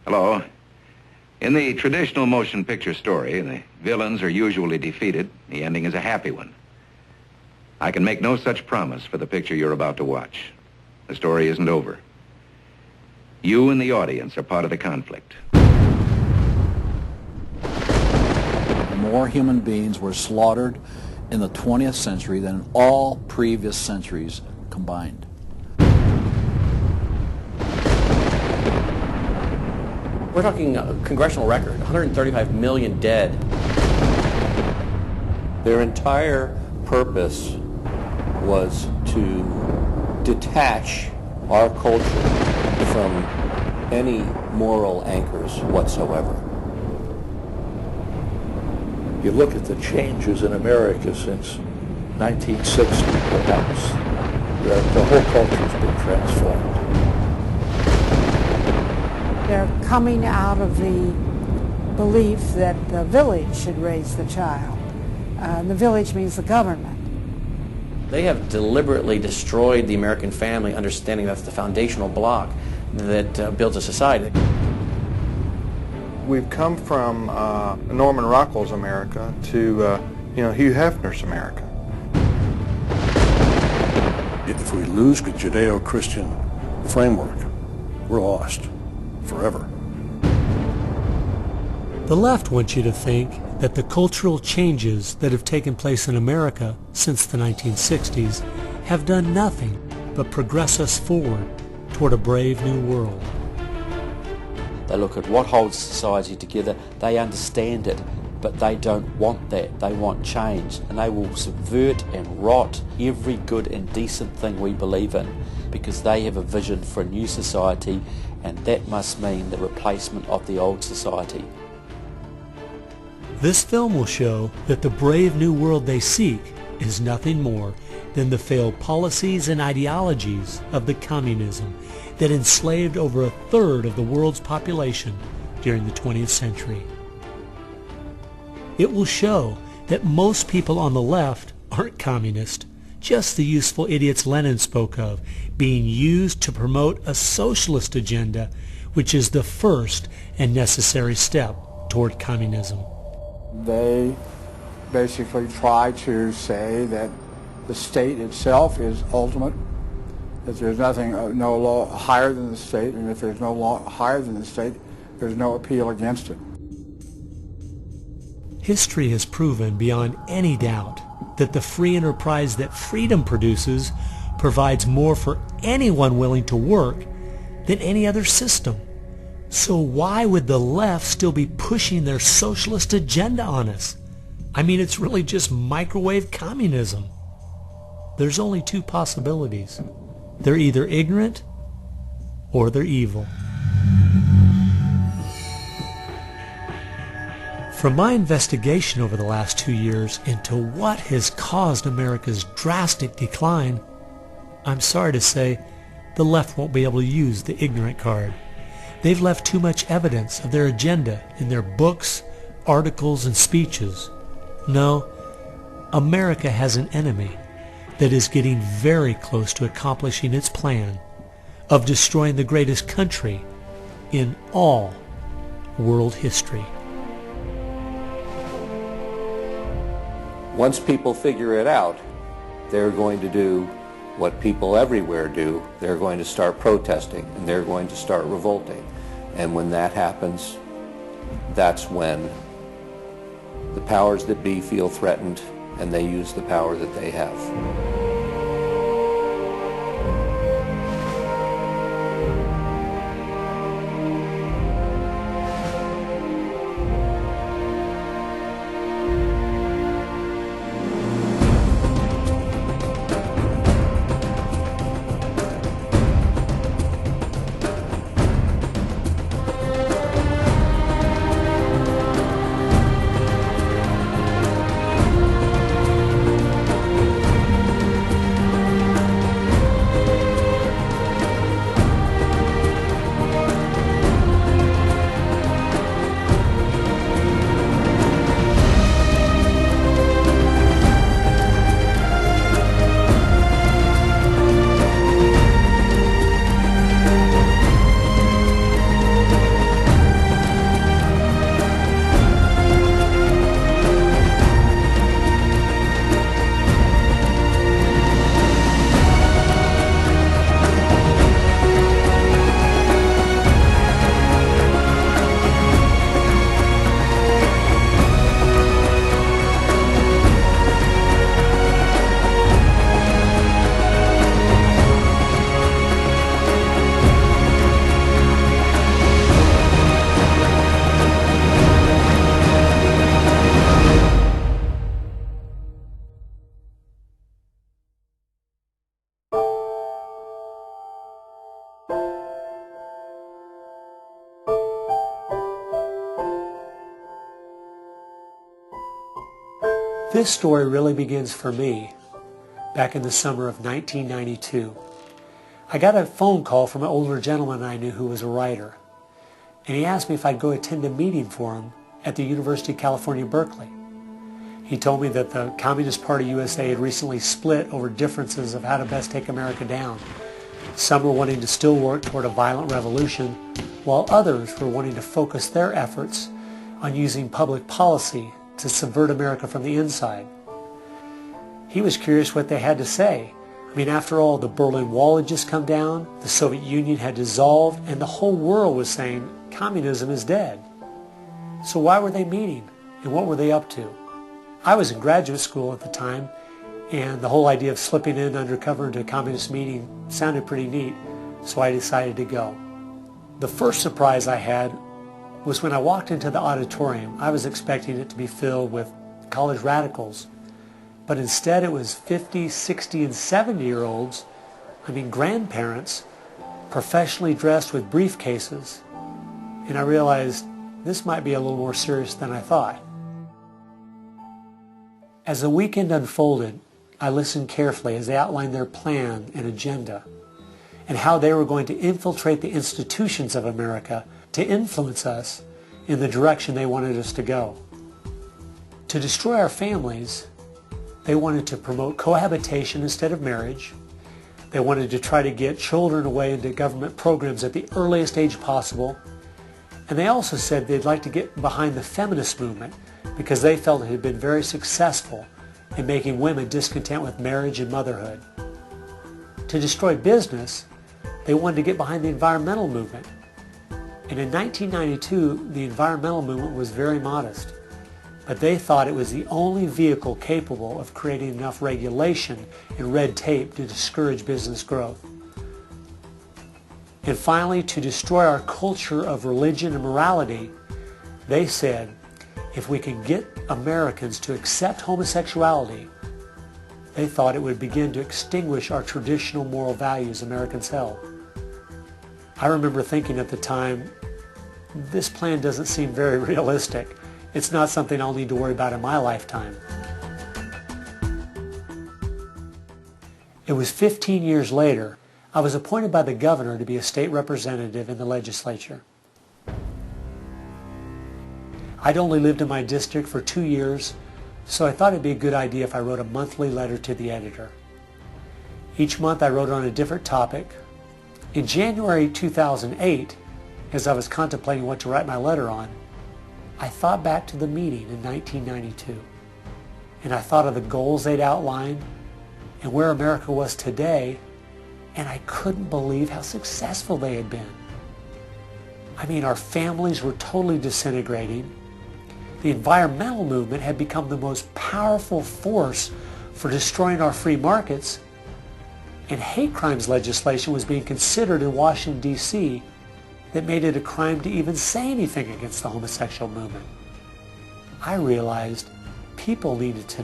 Hello. In the traditional motion picture story, the villains are usually defeated. The ending is a happy one. I can make no such promise for the picture you're about to watch. The story isn't over. You and the audience are part of the conflict. More human beings were slaughtered in the 20th century than in all previous centuries combined. We're talking a congressional record, 135 million dead. Their entire purpose was to detach our culture from any moral anchors whatsoever. You look at the changes in America since 1960, perhaps, the whole culture's been transformed. They're coming out of the belief that the village should raise the child. The village means the government. They have deliberately destroyed the American family, understanding that's the foundational block that builds a society. We've come from Norman Rockwell's America to Hugh Hefner's America. If we lose the Judeo-Christian framework, we're lost forever. The left wants you to think that the cultural changes that have taken place in America since the 1960s have done nothing but progress us forward toward a brave new world. They look at what holds society together, they understand it, but they don't want that. They want change, and they will subvert and rot every good and decent thing we believe in because they have a vision for a new society, and that must mean the replacement of the old society. This film will show that the brave new world they seek is nothing more than the failed policies and ideologies of the communism that enslaved over a third of the world's population during the 20th century. It will show that most people on the left aren't communist, just the useful idiots Lenin spoke of, being used to promote a socialist agenda, which is the first and necessary step toward communism. They basically try to say that the state itself is ultimate, that there's nothing, no law higher than the state, and if there's no law higher than the state, there's no appeal against it. History has proven beyond any doubt that the free enterprise that freedom produces provides more for anyone willing to work than any other system. So why would the left still be pushing their socialist agenda on us? I mean, it's really just microwave communism. There's only two possibilities. They're either ignorant or they're evil. From my investigation over the last 2 years into what has caused America's drastic decline, I'm sorry to say the left won't be able to use the ignorant card. They've left too much evidence of their agenda in their books, articles, and speeches. No, America has an enemy that is getting very close to accomplishing its plan of destroying the greatest country in all world history. Once people figure it out, they're going to do what people everywhere do. They're going to start protesting, and they're going to start revolting. And when that happens, that's when the powers that be feel threatened, and they use the power that they have. This story really begins for me back in the summer of 1992. I got a phone call from an older gentleman I knew who was a writer, and he asked me if I'd go attend a meeting for him at the University of California, Berkeley. He told me that the Communist Party USA had recently split over differences of how to best take America down. Some were wanting to still work toward a violent revolution, while others were wanting to focus their efforts on using public policy to subvert America from the inside. He was curious what they had to say. I mean, after all, the Berlin Wall had just come down, the Soviet Union had dissolved, and the whole world was saying communism is dead. So why were they meeting, and what were they up to? I was in graduate school at the time, and the whole idea of slipping in undercover into a communist meeting sounded pretty neat, so I decided to go. The first surprise I had was when I walked into the auditorium. I was expecting it to be filled with college radicals, but instead it was 50, 60, and 70-year-olds, grandparents, professionally dressed with briefcases, and I realized this might be a little more serious than I thought. As the weekend unfolded, I listened carefully as they outlined their plan and agenda and how they were going to infiltrate the institutions of America to influence us in the direction they wanted us to go. To destroy our families, they wanted to promote cohabitation instead of marriage. They wanted to try to get children away into government programs at the earliest age possible. And they also said they'd like to get behind the feminist movement because they felt it had been very successful in making women discontent with marriage and motherhood. To destroy business, they wanted to get behind the environmental movement. And in 1992, the environmental movement was very modest, but they thought it was the only vehicle capable of creating enough regulation and red tape to discourage business growth. And finally, to destroy our culture of religion and morality, they said, if we can get Americans to accept homosexuality, they thought it would begin to extinguish our traditional moral values Americans held. I remember thinking at the time, this plan doesn't seem very realistic. It's not something I'll need to worry about in my lifetime. It was 15 years later, I was appointed by the governor to be a state representative in the legislature. I'd only lived in my district for 2 years, so I thought it'd be a good idea if I wrote a monthly letter to the editor. Each month I wrote on a different topic. In January 2008, as I was contemplating what to write my letter on, I thought back to the meeting in 1992, and I thought of the goals they'd outlined and where America was today, and I couldn't believe how successful they had been. Our families were totally disintegrating. The environmental movement had become the most powerful force for destroying our free markets, and hate crimes legislation was being considered in Washington, D.C. that made it a crime to even say anything against the homosexual movement. I realized people needed to